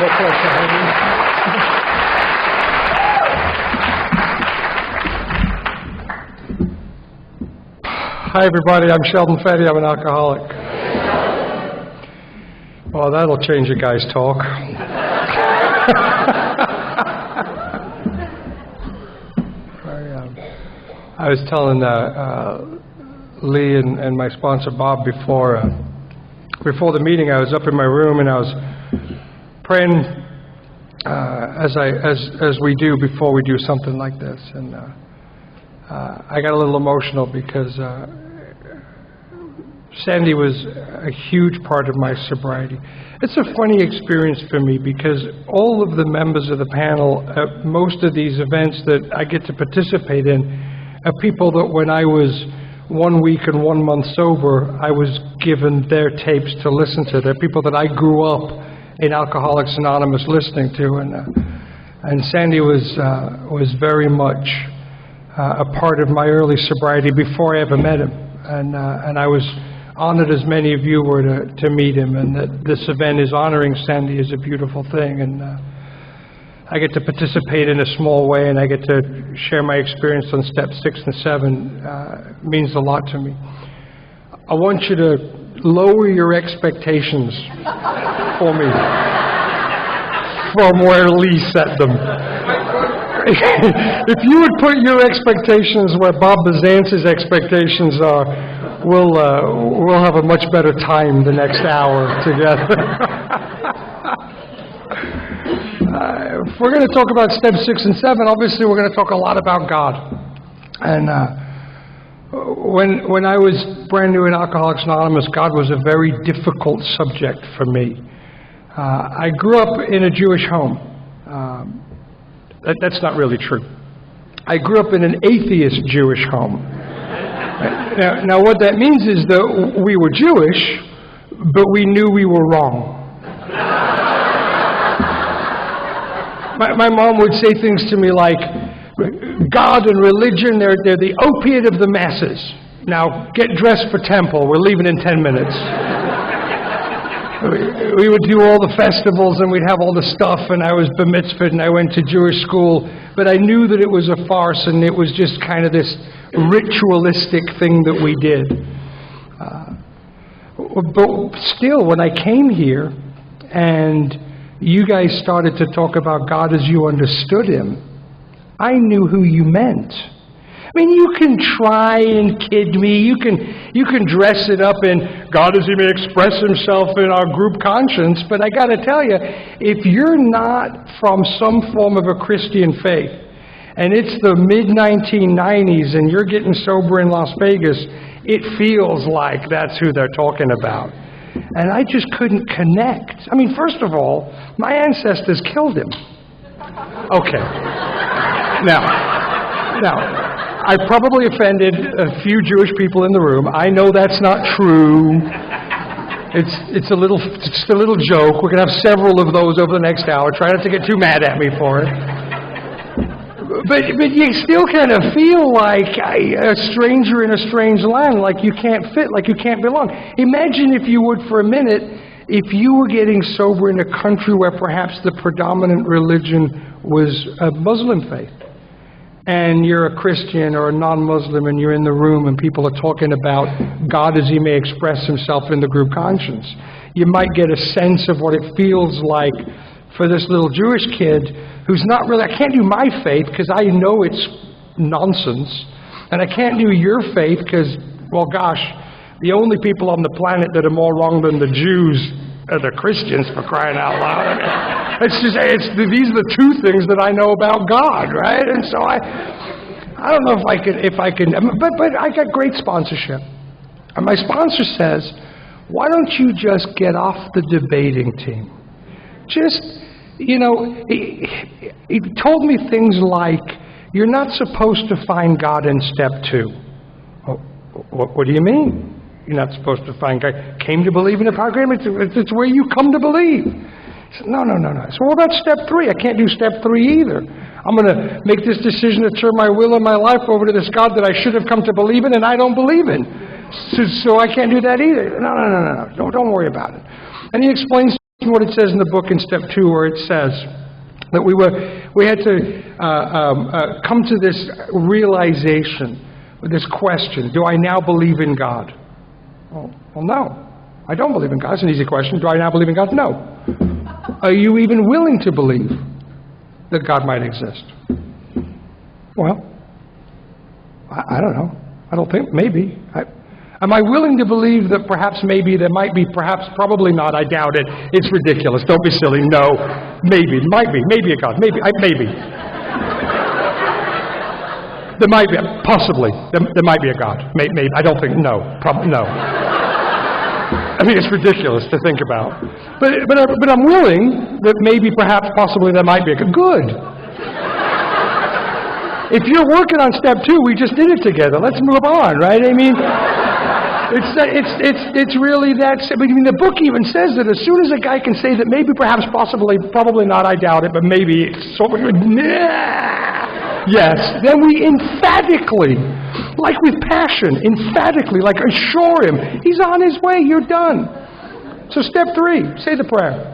a pleasure. Hi, everybody. I'm Sheldon F. I'm an alcoholic. Well, that'll change a guy's talk. I was telling Lee and my sponsor Bob before the meeting. I was up in my room and I was praying as we do before we do something like this, and I got a little emotional because Sandy was a huge part of my sobriety. It's a funny experience for me because all of the members of the panel at most of these events that I get to participate in are people that when I was 1 week and 1 month sober, I was given their tapes to listen to. They're people that I grew up in Alcoholics Anonymous listening to, and Sandy was very much a part of my early sobriety before I ever met him, and I was honored, as many of you were, to meet him, and that this event is honoring Sandy is a beautiful thing, and I get to participate in a small way, and I get to share my experience on steps 6 and 7. Means a lot to me. I want you to lower your expectations for me from where Lee set them. If you would put your expectations where Bob Bazance's expectations are, we'll have a much better time the next hour together. If we're going to talk about steps 6 and 7, obviously we're going to talk a lot about God. And when I was brand new in Alcoholics Anonymous, God was a very difficult subject for me. I grew up in a Jewish home. That's not really true. I grew up in an atheist Jewish home. Now what that means is that we were Jewish, but we knew we were wrong. My mom would say things to me like, God and religion, they're the opiate of the masses. Now get dressed for temple. We're leaving in 10 minutes. We would do all the festivals and we'd have all the stuff, and I was bar mitzvahed and I went to Jewish school, but I knew that it was a farce and it was just kind of this ritualistic thing that we did. But still, when I came here and you guys started to talk about God as you understood Him, I knew who you meant. I mean, you can try and kid me. You can dress it up in God as He may express Himself in our group conscience. But I got to tell you, if you're not from some form of a Christian faith, and it's the mid-1990s, and you're getting sober in Las Vegas, it feels like that's who they're talking about. And I just couldn't connect. I mean, first of all, my ancestors killed him. Okay. Now, I probably offended a few Jewish people in the room. I know that's not true. It's a little joke. We're going to have several of those over the next hour. Try not to get too mad at me for it. But you still kind of feel like a stranger in a strange land, like you can't fit, like you can't belong. Imagine, if you would, for a minute, if you were getting sober in a country where perhaps the predominant religion was a Muslim faith, and you're a Christian or a non-Muslim, and you're in the room and people are talking about God as He may express Himself in the group conscience. You might get a sense of what it feels like for this little Jewish kid who's not really, I can't do my faith because I know it's nonsense, and I can't do your faith because, well, gosh, the only people on the planet that are more wrong than the Jews are the Christians, for crying out loud. These are the two things that I know about God, right? And so I don't know if I can, but I got great sponsorship. And my sponsor says, why don't you just get off the debating team? Just, he told me things like, you're not supposed to find God in step 2. Oh, what do you mean? You're not supposed to find God. Came to believe in a power greater. It's where you come to believe. He said, no. So what about step 3? I can't do step 3 either. I'm going to make this decision to turn my will and my life over to this God that I should have come to believe in and I don't believe in. So I can't do that either. No. Don't worry about it. And he explains what it says in the book in step 2, where it says that we had to come to this realization, this question: do I now believe in God? Well, no, I don't believe in God. It's an easy question. Do I now believe in God? No. Are you even willing to believe that God might exist? Well, I don't know. I don't think. Maybe. Am I willing to believe that perhaps, maybe, there might be, perhaps, probably not? I doubt it. It's ridiculous. Don't be silly. No. Maybe. Might be. Maybe a God. Maybe. Maybe. There might be. Possibly. There might be a God. Maybe. I don't think. No. Probably. No. I mean, it's ridiculous to think about. But I'm willing that maybe, perhaps, possibly, there might be a God. Good. If you're working on step 2, we just did it together. Let's move on, right? I mean, it's really that. I mean, the book even says that as soon as a guy can say that maybe, perhaps, possibly, probably not, I doubt it, but maybe, yes, then we emphatically, like with passion, emphatically, like assure him, he's on his way, you're done. So step 3, say the prayer.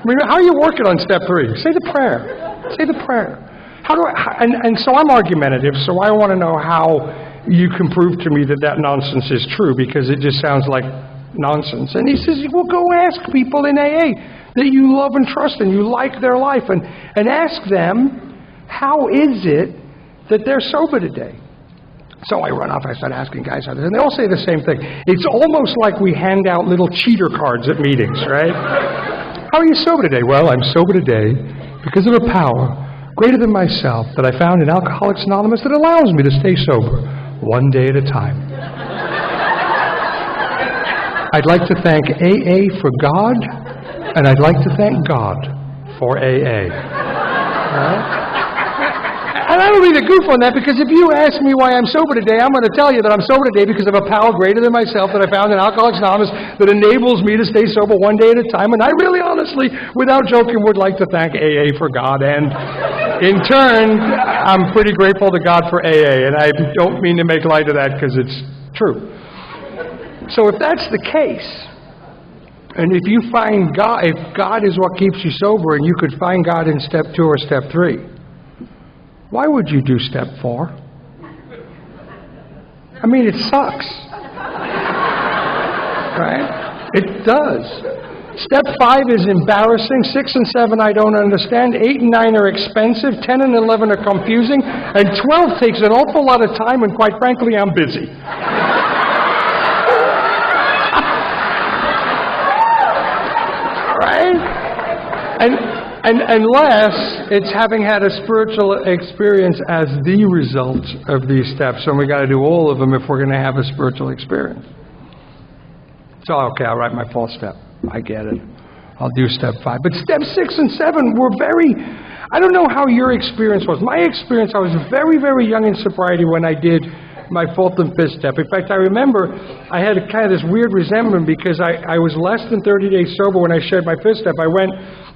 I mean, how are you working on step 3? Say the prayer. Say the prayer. How do I? And so I'm argumentative, so I want to know how you can prove to me that that nonsense is true, because it just sounds like nonsense. And he says, well, go ask people in AA that you love and trust and you like their life, and ask them, how is it that they're sober today? So I run off, I start asking guys how this, and they all say the same thing. It's almost like we hand out little cheater cards at meetings, right? How are you sober today? Well, I'm sober today because of a power greater than myself that I found in Alcoholics Anonymous that allows me to stay sober one day at a time. I'd like to thank AA for God, and I'd like to thank God for AA. All right? And I don't mean to goof on that, because if you ask me why I'm sober today, I'm going to tell you that I'm sober today because of a power greater than myself that I found in Alcoholics Anonymous that enables me to stay sober one day at a time. And I really, honestly, without joking, would like to thank AA for God. And in turn, I'm pretty grateful to God for AA. And I don't mean to make light of that, because it's true. So if that's the case, and if you find God, if God is what keeps you sober, and you could find God in step 2 or step 3, why would you do step 4? I mean, it sucks. Right? It does. Step 5 is embarrassing. 6 and 7 I don't understand. 8 and 9 are expensive. 10 and 11 are confusing. And 12 takes an awful lot of time, and quite frankly, I'm busy. Right? And unless it's having had a spiritual experience as the result of these steps, and we got to do all of them if we're going to have a spiritual experience. So, okay, I'll write my 4th step. I get it. I'll do step 5. But step 6 and 7 were very, I don't know how your experience was. My experience, I was very, very young in sobriety when I did my 4th and 5th step. In fact, I remember I had kind of this weird resentment because I was less than 30 days sober when I shared my 5th step. I went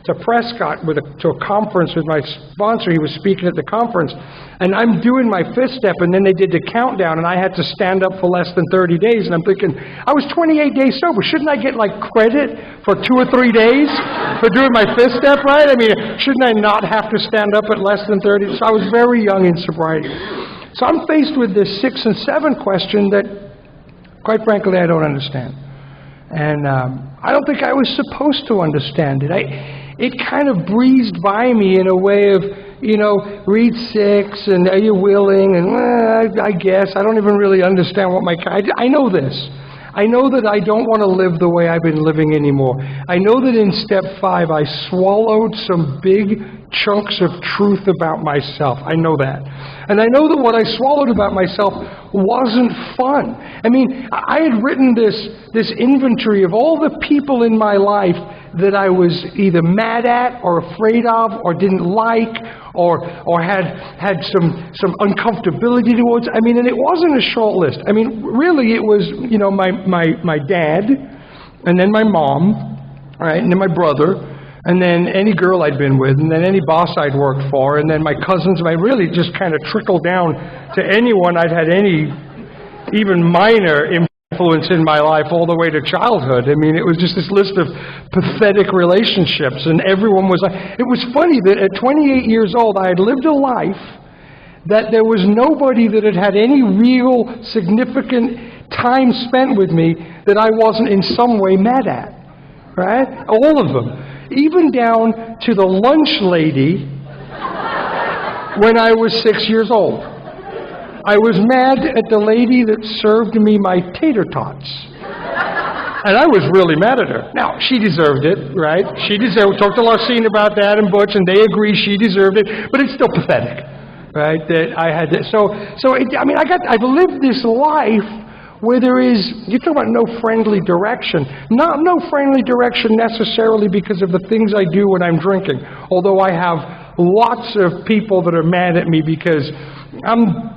to Prescott to a conference with my sponsor. He was speaking at the conference, and I'm doing my 5th step, and then they did the countdown, and I had to stand up for less than 30 days, and I'm thinking, I was 28 days sober. Shouldn't I get like credit for 2 or 3 days for doing my 5th step, right? I mean, shouldn't I not have to stand up at less than 30? So I was very young in sobriety. So I'm faced with this 6 and 7 question that, quite frankly, I don't understand. And I don't think I was supposed to understand it. It kind of breezed by me in a way of, read 6, and are you willing? And I guess. I don't even really understand what I know this. I know that I don't want to live the way I've been living anymore. I know that in step 5 I swallowed some big chunks of truth about myself. I know that. And I know that what I swallowed about myself wasn't fun. I mean, I had written this inventory of all the people in my life that I was either mad at or afraid of or didn't like or had some uncomfortability towards. I mean, and it wasn't a short list. I mean, really it was, my dad, and then my mom, right, and then my brother, and then any girl I'd been with, and then any boss I'd worked for, and then my cousins. I really just kind of trickled down to anyone I'd had any even minor influence in my life all the way to childhood. I mean, it was just this list of pathetic relationships, and everyone was like, it was funny that at 28 years old, I had lived a life that there was nobody that had had any real significant time spent with me that I wasn't in some way mad at, right? All of them. Even down to the lunch lady when I was 6 years old. I was mad at the lady that served me my tater tots. And I was really mad at her. Now, she deserved it, right? She deserved it. Talked to Larcene about that and Butch, and they agree she deserved it. But it's still pathetic, right? That I had to, I've lived this life where there is, you talk about no friendly direction. Not no friendly direction necessarily because of the things I do when I'm drinking. Although I have lots of people that are mad at me because I'm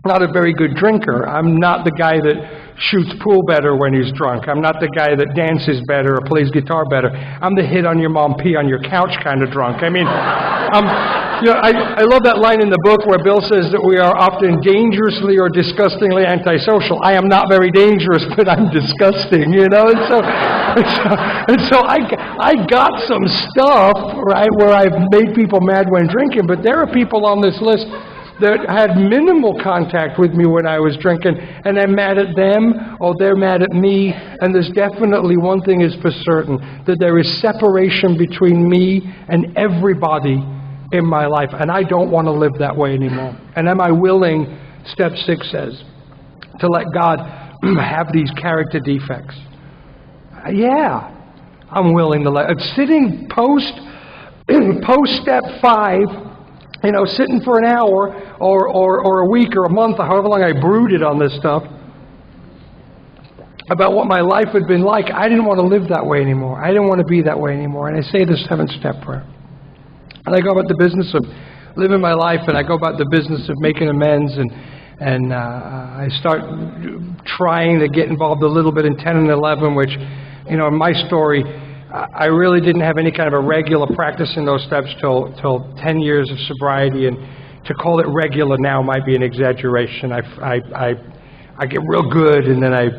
not a very good drinker. I'm not the guy that shoots pool better when he's drunk. I'm not the guy that dances better or plays guitar better. I'm the hit on your mom, pee on your couch kind of drunk. I mean, I love that line in the book where Bill says that we are often dangerously or disgustingly antisocial. I am not very dangerous, but I'm disgusting, you know? And so I got some stuff, right, where I've made people mad when drinking, but there are people on this list that had minimal contact with me when I was drinking, and I'm mad at them, or they're mad at me, and there's definitely one thing is for certain, that there is separation between me and everybody in my life, and I don't want to live that way anymore. And am I willing, step 6 says, to let God have these character defects? Yeah, I'm willing to let it. Sitting post step 5, you know, sitting for an hour or a week or a month or however long I brooded on this stuff about what my life had been like. I didn't want to live that way anymore. I didn't want to be that way anymore. And I say the 7-step prayer. And I go about the business of living my life, and I go about the business of making amends, and I start trying to get involved a little bit in 10 and 11, which, you know, in my story, I really didn't have any kind of a regular practice in those steps till 10 years of sobriety, and to call it regular now might be an exaggeration. I get real good, and then I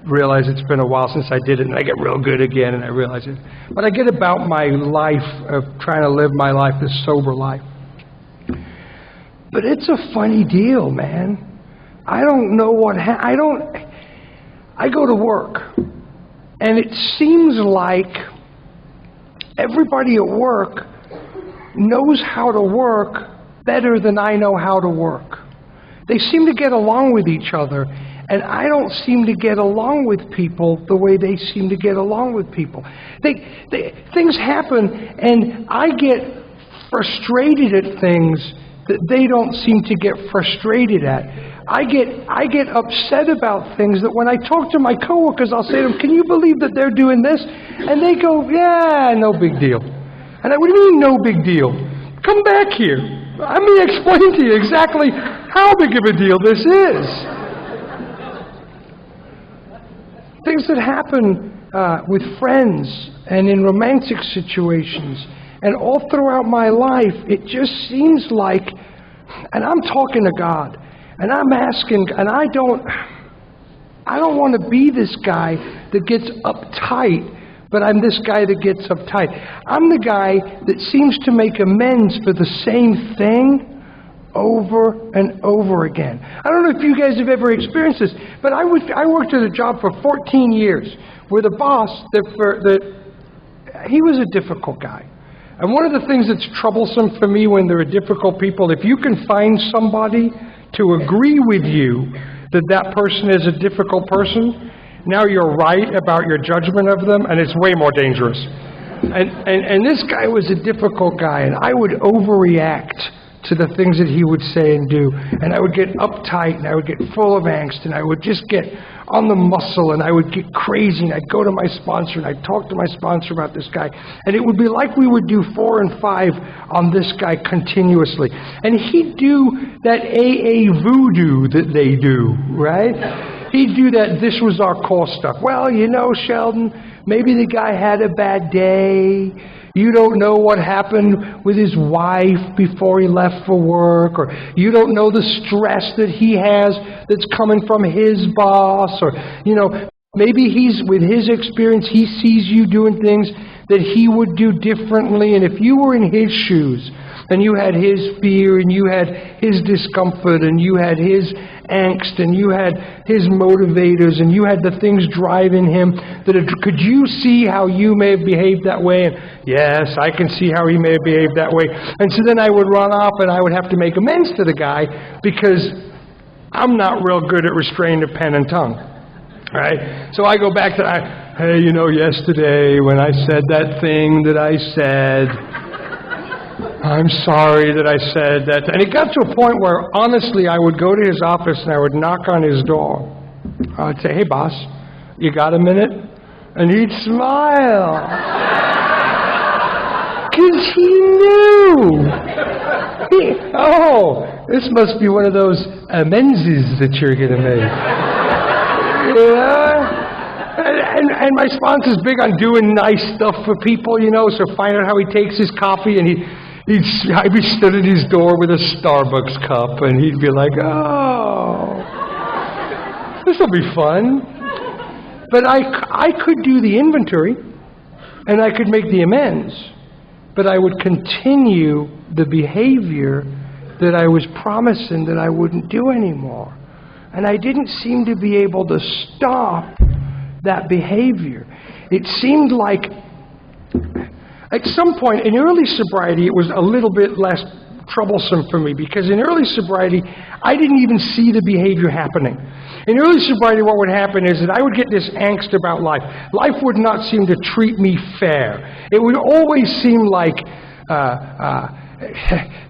realize it's been a while since I did it, and I get real good again, and I realize it. But I get about my life of trying to live my life, this sober life. But it's a funny deal, man. I don't know what I go to work, and it seems like everybody at work knows how to work better than I know how to work. They seem to get along with each other, and I don't seem to get along with people the way they seem to get along with people. Things happen, and I get frustrated at things that they don't seem to get frustrated at. I get upset about things that when I talk to my coworkers, I'll say to them, "Can you believe that they're doing this?" And they go, "Yeah, no big deal." And I, "What do you mean, no big deal? Come back here. Let me explain to you exactly how big of a deal this is." Things that happen with friends and in romantic situations and all throughout my life, it just seems like, and I'm talking to God, and I'm asking, and I don't want to be this guy that gets uptight, but I'm this guy that gets uptight. I'm the guy that seems to make amends for the same thing over and over again. I don't know if you guys have ever experienced this, but I worked at a job for 14 years with a boss that he was a difficult guy. And one of the things that's troublesome for me when there are difficult people, if you can find somebody to agree with you that that person is a difficult person, now you're right about your judgment of them, and it's way more dangerous. And this guy was a difficult guy, and I would overreact to the things that he would say and do, and I would get uptight, and I would get full of angst, and I would just get on the muscle, and I would get crazy, and I'd go to my sponsor, and I'd talk to my sponsor about this guy, and it would be like we would do 4 and 5 on this guy continuously, and he'd do that AA voodoo that they do, right? he'd do that, this was our core stuff. Well, you know, Sheldon, maybe the guy had a bad day. You don't know what happened with his wife before he left for work, or you don't know the stress that he has that's coming from his boss, or, you know, maybe with his experience, he sees you doing things that he would do differently. And if you were in his shoes, and you had his fear, and you had his discomfort, and you had his angst, and you had his motivators, and you had the things driving him, could you see how you may have behaved that way? And yes, I can see how he may have behaved that way. And so then I would run off, and I would have to make amends to the guy, because I'm not real good at restraining the pen and tongue. Right? So I go back to, hey, you know, yesterday when I said that thing that I said, I'm sorry that I said that. And it got to a point where, honestly, I would go to his office and I would knock on his door. I'd say, hey, boss, you got a minute? And he'd smile. Because he knew. This must be one of those amenses that you're going to make. Yeah. And my sponsor's big on doing nice stuff for people, you know, so find out how he takes his coffee, and I'd be stood at his door with a Starbucks cup, and he'd be like, oh, this will be fun. But I could do the inventory, and I could make the amends, but I would continue the behavior that I was promising that I wouldn't do anymore. And I didn't seem to be able to stop that behavior. It seemed like at some point in early sobriety, it was a little bit less troublesome for me, because in early sobriety, I didn't even see the behavior happening. In early sobriety, what would happen is that I would get this angst about life. Life would not seem to treat me fair. It would always seem like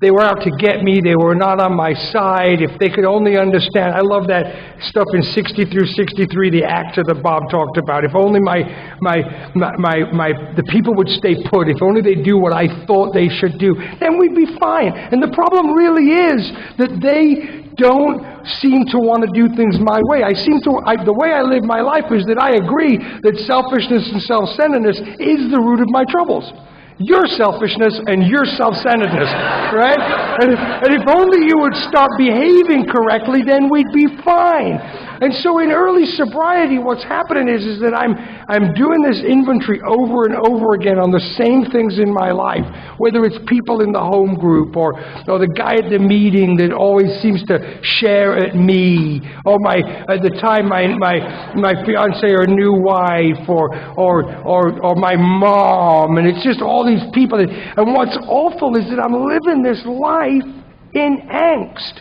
they were out to get me. They were not on my side. If they could only understand. I love that stuff in 60 through 63, the actor that Bob talked about. If only the people would stay put. If only they do what I thought they should do, then we'd be fine. And the problem really is that they don't seem to want to do things my way. The way I live my life is that I agree that selfishness and self-centeredness is the root of my troubles. Your selfishness and your self-centeredness, right? And if only you would stop behaving correctly, then we'd be fine. And so in early sobriety, what's happening is that I'm doing this inventory over and over again on the same things in my life, whether it's people in the home group, or the guy at the meeting that always seems to share at me, or at the time my fiance or new wife, or my mom, and it's just all these people. And what's awful is that I'm living this life in angst,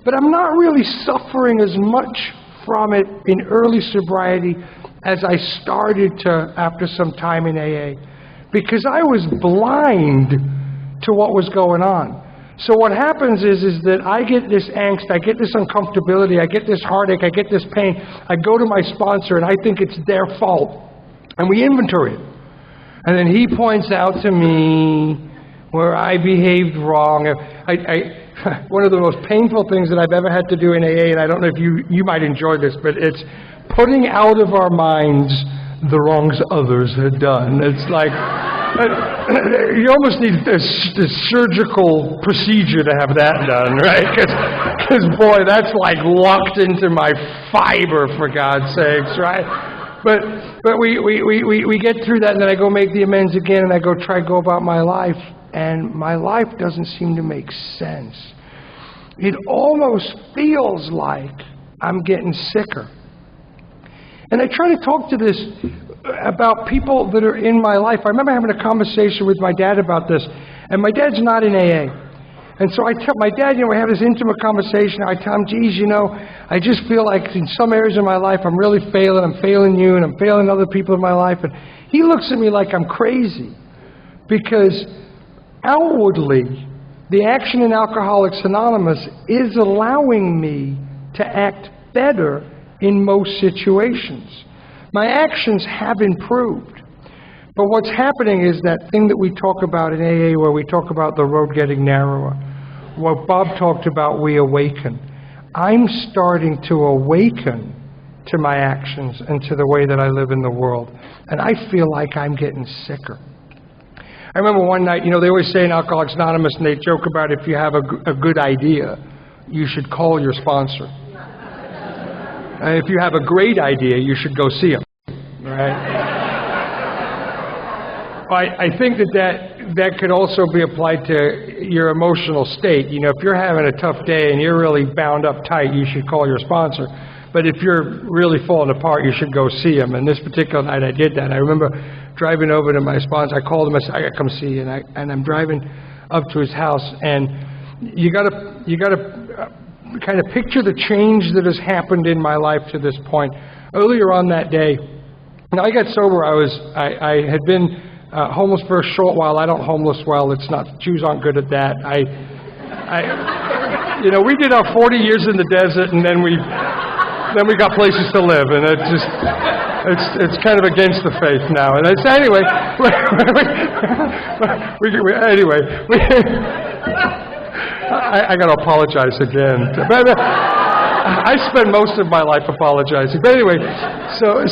but I'm not really suffering as much from it in early sobriety as I started to after some time in AA, because I was blind to what was going on. So what happens is that I get this angst, I get this uncomfortability, I get this heartache, I get this pain. I go to my sponsor and I think it's their fault, and we inventory it. And then he points out to me where I behaved wrong. One of the most painful things that I've ever had to do in AA, and I don't know if you might enjoy this, but it's putting out of our minds the wrongs others had done. It's like, you almost need this surgical procedure to have that done, right? Because boy, that's like locked into my fiber, for God's sakes, right? But we get through that, and then I go make the amends again, and I go about my life. And my life doesn't seem to make sense. It almost feels like I'm getting sicker. And I try to talk to this about people that are in my life. I remember having a conversation with my dad about this, and my dad's not in AA. And so I tell my dad, we have this intimate conversation. I tell him, geez, I just feel like in some areas of my life I'm really failing. I'm failing you, and I'm failing other people in my life. And he looks at me like I'm crazy, because outwardly, the action in Alcoholics Anonymous is allowing me to act better in most situations. My actions have improved. But what's happening is that thing that we talk about in AA, where we talk about the road getting narrower, what Bob talked about, we awaken. I'm starting to awaken to my actions and to the way that I live in the world. And I feel like I'm getting sicker. I remember one night, they always say in Alcoholics Anonymous, and they joke about if you have a good idea, you should call your sponsor. And if you have a great idea, you should go see him, right? I think that could also be applied to your emotional state. If you're having a tough day and you're really bound up tight, you should call your sponsor. But if you're really falling apart, you should go see him. And this particular night I did that. I remember driving over to my sponsor. I called him. I said, I got to come see you. And I'm driving up to his house. And you got to kind of picture the change that has happened in my life to this point. Earlier on that day, when I got sober, I had been homeless for a short while. I don't homeless well. It's not, Jews aren't good at that. We did our 40 years in the desert, and then we got places to live, and it's kind of against the faith now. And anyway, I got to apologize again. But I spend most of my life apologizing. But anyway, so I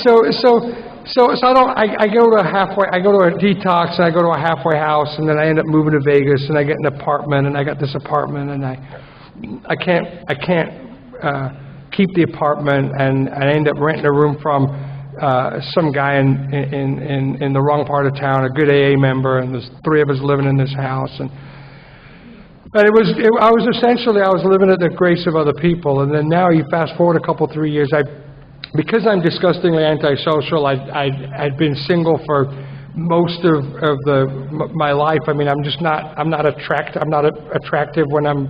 go to a detox, and I go to a halfway house, and then I end up moving to Vegas, and I get an apartment, and I got this apartment, and I can't keep the apartment, and I end up renting a room from some guy in the wrong part of town, a good AA member, and there's 3 of us living in this house, and I was living at the grace of other people. And then now you fast forward a couple, 3 years, because I'm disgustingly antisocial, I'd been single for most of my life. I mean, I'm not attractive when I'm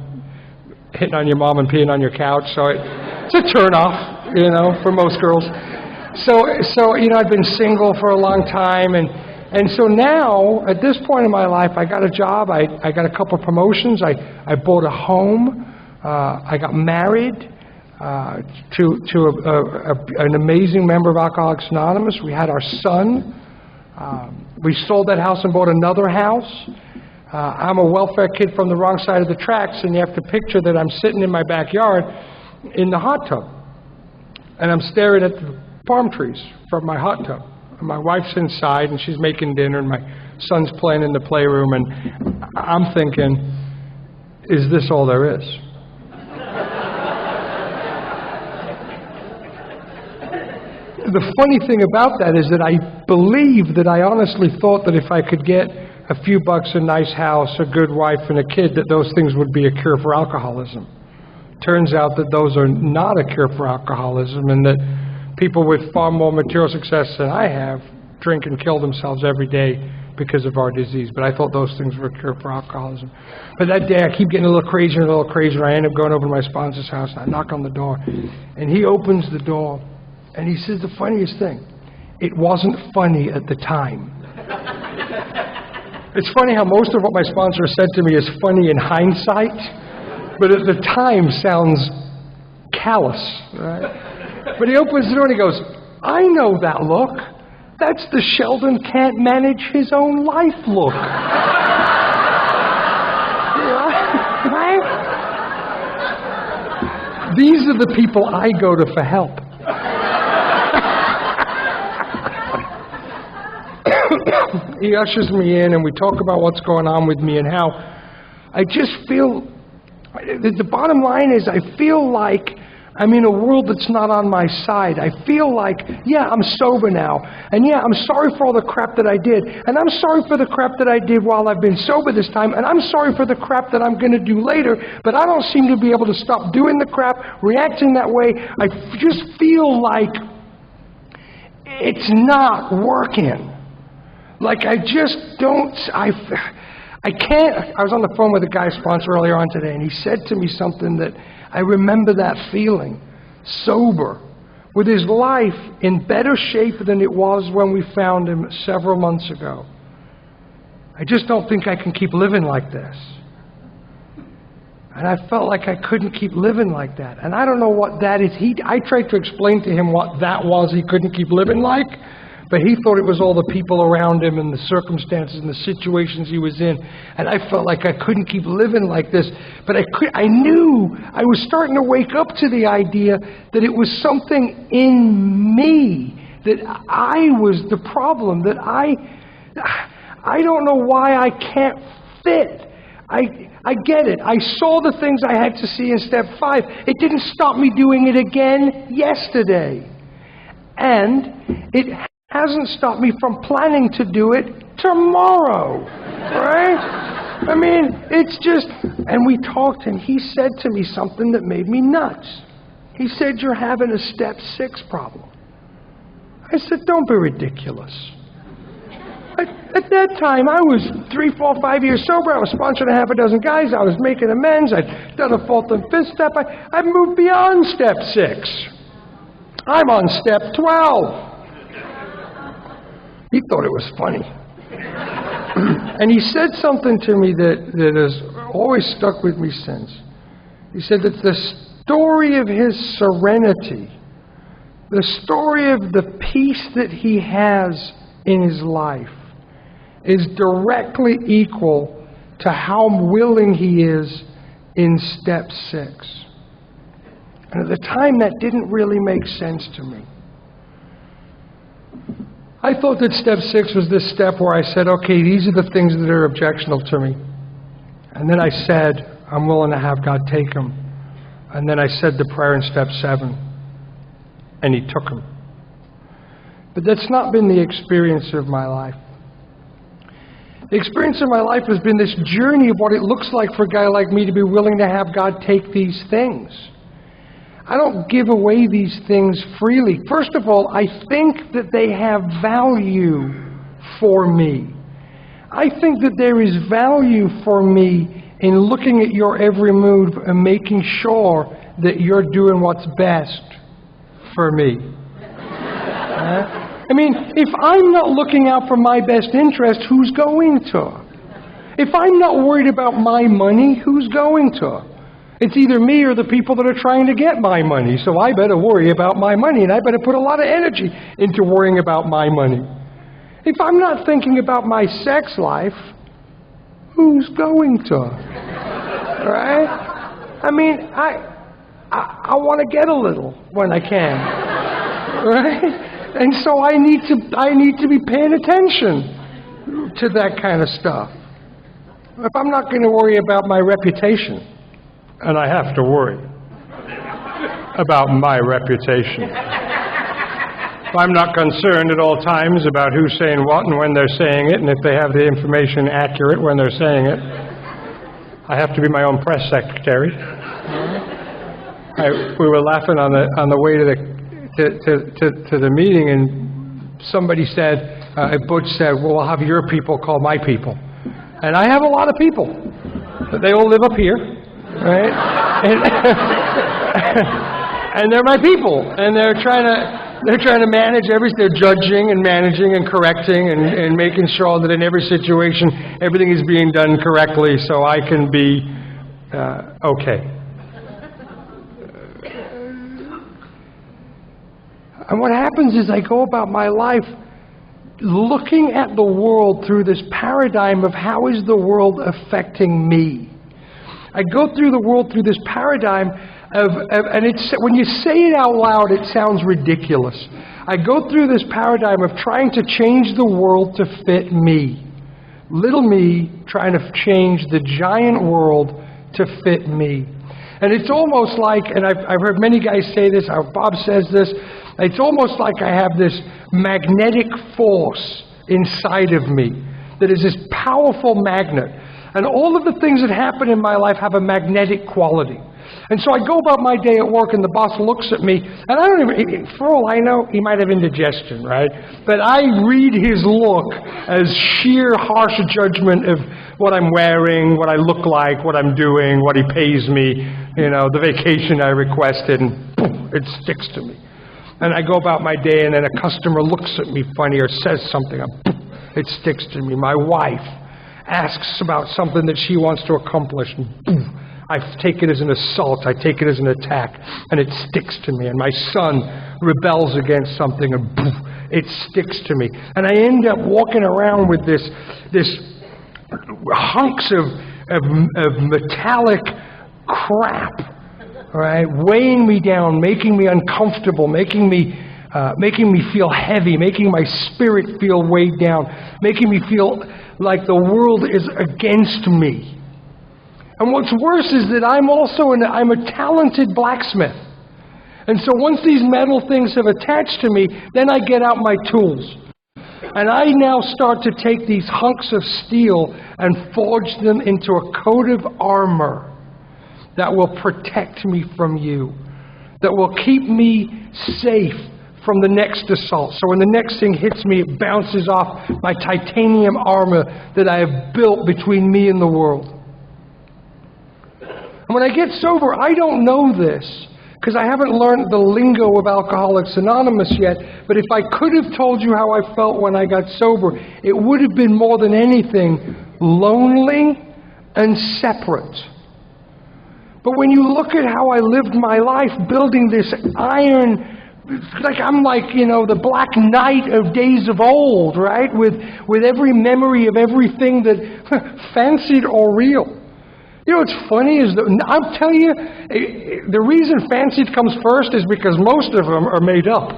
hitting on your mom and peeing on your couch. So it's a turn off, for most girls. So I've been single for a long time, and so now, at this point in my life, I got a job, I got a couple of promotions, I bought a home, I got married to an amazing member of Alcoholics Anonymous. We had our son. We sold that house and bought another house. I'm a welfare kid from the wrong side of the tracks, and you have to picture that I'm sitting in my backyard in the hot tub, and I'm staring at the palm trees from my hot tub. My wife's inside, and she's making dinner, and my son's playing in the playroom, and I'm thinking, is this all there is? The funny thing about that is that I believe that I honestly thought that if I could get a few bucks, a nice house, a good wife, and a kid, that those things would be a cure for alcoholism. Turns out that those are not a cure for alcoholism, and that people with far more material success than I have drink and kill themselves every day because of our disease. But I thought those things were a cure for alcoholism. But that day I keep getting a little crazier and a little crazier. I end up going over to my sponsor's house, and I knock on the door. And he opens the door, and he says the funniest thing. It wasn't funny at the time. It's funny how most of what my sponsor said to me is funny in hindsight, but at the time sounds callous, right? But he opens the door and he goes, I know that look. That's the Sheldon can't manage his own life look. Right? These are the people I go to for help. He ushers me in, and we talk about what's going on with me and how I just feel, the bottom line is I feel like I'm in a world that's not on my side. I feel like, yeah, I'm sober now. And yeah, I'm sorry for all the crap that I did. And I'm sorry for the crap that I did while I've been sober this time. And I'm sorry for the crap that I'm going to do later. But I don't seem to be able to stop doing the crap, reacting that way. I just feel like it's not working. Like I just don't, I can't. I was on the phone with a guy sponsor earlier on today, and he said to me something that I remember that feeling, sober, with his life in better shape than it was when we found him several months ago. I just don't think I can keep living like this. And I felt like I couldn't keep living like that. And I don't know what that is. I tried to explain to him what that was he couldn't keep living like, But he thought it was all the people around him and the circumstances and the situations he was in. And I felt like I couldn't keep living like this. But I knew I was starting to wake up to the idea that it was something in me, that I was the problem, that I don't know why I can't fit. I get it. I saw the things I had to see in step 5. It didn't stop me doing it again yesterday. And it hasn't stopped me from planning to do it tomorrow. Right? I mean, it's just... And we talked, and he said to me something that made me nuts. He said, "You're having a step 6 problem." I said, "Don't be ridiculous." At that time, I was 3, 4, 5 years sober. I was sponsoring 6 guys. I was making amends. I'd done a 4th and 5th step. I moved beyond step 6. I'm on step 12. He thought it was funny. And he said something to me that has always stuck with me since. He said that the story of his serenity, the story of the peace that he has in his life, is directly equal to how willing he is in step 6. And at the time, that didn't really make sense to me. I thought that step 6 was this step where I said, okay, these are the things that are objectionable to me. And then I said, I'm willing to have God take them. And then I said the prayer in step 7, and he took them. But that's not been the experience of my life. The experience of my life has been this journey of what it looks like for a guy like me to be willing to have God take these things. I don't give away these things freely. First of all, I think that they have value for me. I think that there is value for me in looking at your every move and making sure that you're doing what's best for me. I mean, if I'm not looking out for my best interest, who's going to? If I'm not worried about my money, who's going to? It's either me or the people that are trying to get my money. So I better worry about my money, and I better put a lot of energy into worrying about my money. If I'm not thinking about my sex life, who's going to? Right? I mean, I want to get a little when I can. Right? And so I need to be paying attention to that kind of stuff. If I'm not going to worry about my reputation, and I have to worry about my reputation. If I'm not concerned at all times about who's saying what and when they're saying it, and if they have the information accurate when they're saying it, I have to be my own press secretary. We were laughing on the way to the meeting, and somebody said, Butch said, "Well, we'll have your people call my people." And I have a lot of people, but they all live up here, right? And they're my people, and they're trying to manage everything. They're judging and managing and correcting and making sure that in every situation everything is being done correctly, so I can be okay. And what happens is I go about my life looking at the world through this paradigm of how is the world affecting me. I go through the world through this paradigm and it's, when you say it out loud, it sounds ridiculous. I go through this paradigm of trying to change the world to fit me. Little me trying to change the giant world to fit me. And it's almost like, and I've heard many guys say this, Bob says this, it's almost like I have this magnetic force inside of me that is this powerful magnet. And all of the things that happen in my life have a magnetic quality. And so I go about my day at work, and the boss looks at me, and I don't even, for all I know, he might have indigestion, right? But I read his look as sheer harsh judgment of what I'm wearing, what I look like, what I'm doing, what he pays me, the vacation I requested, and boom, it sticks to me. And I go about my day, and then a customer looks at me funny or says something, and boom, it sticks to me. My wife asks about something that she wants to accomplish, and boom, I take it as an assault, I take it as an attack, and it sticks to me. And my son rebels against something, and boom, it sticks to me. And I end up walking around with this hunks of metallic crap, right, weighing me down, making me uncomfortable, making me feel heavy, making my spirit feel weighed down, making me feel like the world is against me. And what's worse is that I'm a talented blacksmith. And so once these metal things have attached to me, then I get out my tools. And I now start to take these hunks of steel and forge them into a coat of armor that will protect me from you, that will keep me safe from the next assault. So when the next thing hits me, it bounces off my titanium armor that I have built between me and the world. And when I get sober, I don't know this, because I haven't learned the lingo of Alcoholics Anonymous yet, but if I could have told you how I felt when I got sober, it would have been more than anything lonely and separate. But when you look at how I lived my life building this iron, I'm like, the Black Knight of days of old, right? With every memory of everything that fancied or real. What's funny is that, I'll tell you, the reason fancied comes first is because most of them are made up,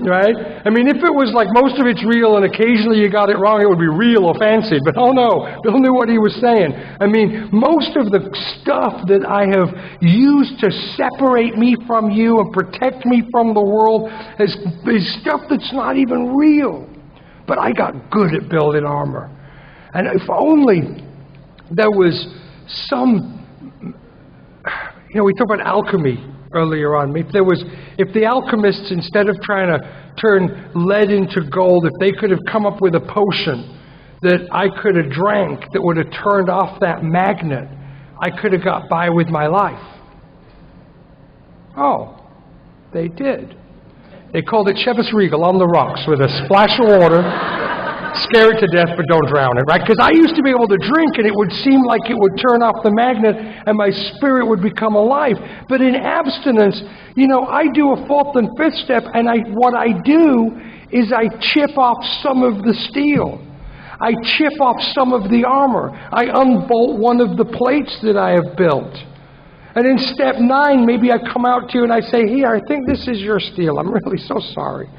right? I mean, if it was like most of it's real and occasionally you got it wrong, it would be real or fancied. But oh no, Bill knew what he was saying. I mean, most of the stuff that I have used to separate me from you and protect me from the world is stuff that's not even real. But I got good at building armor. And if only there was some, we talked about alchemy earlier on. If the alchemists, instead of trying to turn lead into gold, if they could have come up with a potion that I could have drank that would have turned off that magnet, I could have got by with my life. Oh, they did. They called it Chivas Regal on the rocks with a splash of water. Scare it to death, but don't drown it, right? Because I used to be able to drink, and it would seem like it would turn off the magnet, and my spirit would become alive. But in abstinence, I do a fourth and fifth step, and what I do is I chip off some of the steel. I chip off some of the armor. I unbolt one of the plates that I have built. And in step 9, maybe I come out to you and I say, here, I think this is your steel. I'm really so sorry.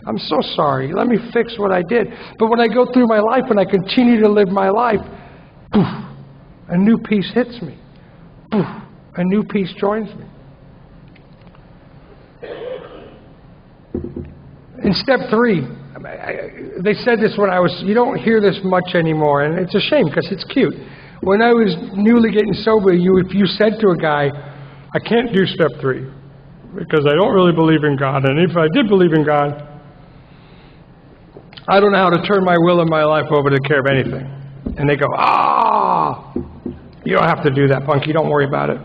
I'm so sorry. Let me fix what I did. But when I go through my life and I continue to live my life, poof, a new piece hits me. Poof, a new piece joins me. In step 3, they said this when you don't hear this much anymore, and it's a shame because it's cute. When I was newly getting sober, if you said to a guy, I can't do step 3 because I don't really believe in God, and if I did believe in God, I don't know how to turn my will and my life over to the care of anything. And they go, you don't have to do that, Punky. Don't worry about it.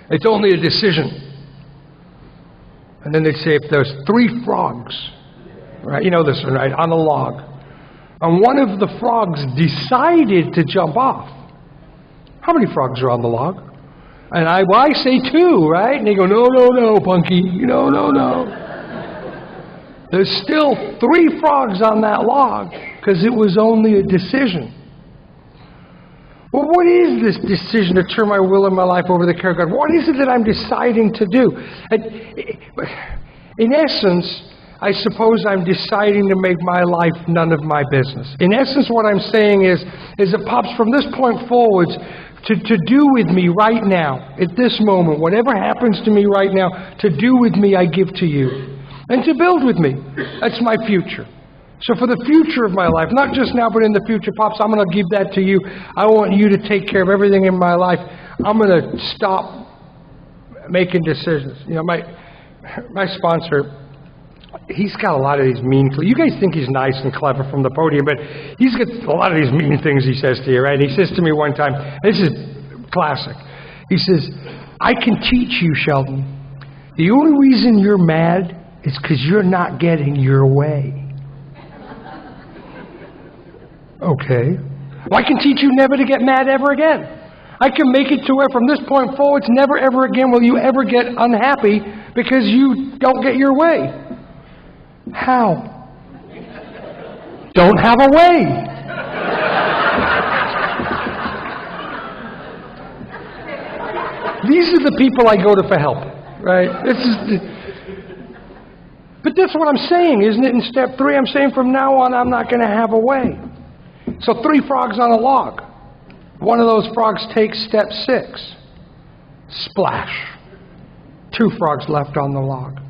It's only a decision. And then they say, if there's 3 frogs, right? You know this one, right? On a log. And one of the frogs decided to jump off. How many frogs are on the log? And I say 2, right? And they go, no, Punky. No. There's still 3 frogs on that log because it was only a decision. Well, what is this decision to turn my will and my life over to the care of God? What is it that I'm deciding to do? In essence, I suppose I'm deciding to make my life none of my business. In essence, what I'm saying is that, Pops, from this point forwards, to do with me right now, at this moment, whatever happens to me right now, to do with me, I give to you. And to build with me. That's my future. So for the future of my life, not just now, but in the future, Pops, I'm going to give that to you. I want you to take care of everything in my life. I'm going to stop making decisions. My sponsor, he's got a lot of these mean... You guys think he's nice and clever from the podium, but he's got a lot of these mean things he says to you, right? He says to me one time, this is classic. He says, I can teach you, Sheldon. The only reason you're mad is because you're not getting your way. Okay. Well, I can teach you never to get mad ever again. I can make it to where from this point forward, never ever again will you ever get unhappy because you don't get your way. How? don't have a way. These are the people I go to for help, right? But that's what I'm saying, isn't it? In step 3, I'm saying from now on, I'm not going to have a way. So 3 frogs on a log. One of those frogs takes step 6. Splash. 2 frogs left on the log.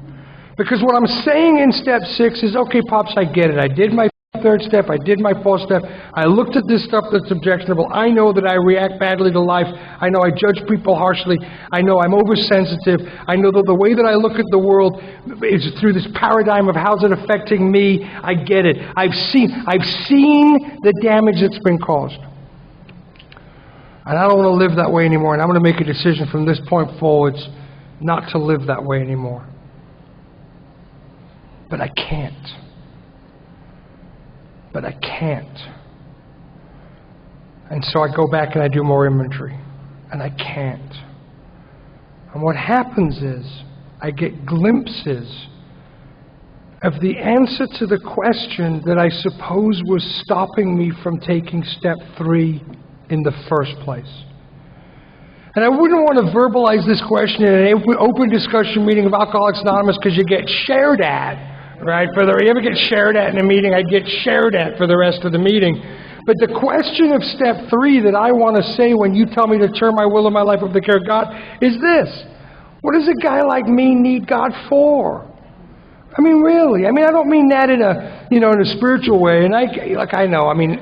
Because what I'm saying in step 6 is, okay, Pops, I get it. I did my 3rd step. I did my 4th step. I looked at this stuff that's objectionable. I know that I react badly to life. I know I judge people harshly. I know I'm oversensitive. I know that the way that I look at the world is through this paradigm of how's it affecting me. I get it. I've seen the damage that's been caused. And I don't want to live that way anymore. And I'm going to make a decision from this point forwards not to live that way anymore. But I can't. But I can't. And so I go back and I do more inventory. And I can't. And what happens is I get glimpses of the answer to the question that I suppose was stopping me from taking step 3 in the first place. And I wouldn't want to verbalize this question in an open discussion meeting of Alcoholics Anonymous because you get shared at, right? You ever get shared at in a meeting? I'd get shared at for the rest of the meeting. But the question of step 3 that I want to say when you tell me to turn my will and my life over to the care of God is this. What does a guy like me need God for? I mean, really. I mean, I don't mean that in a spiritual way. And I know. I mean,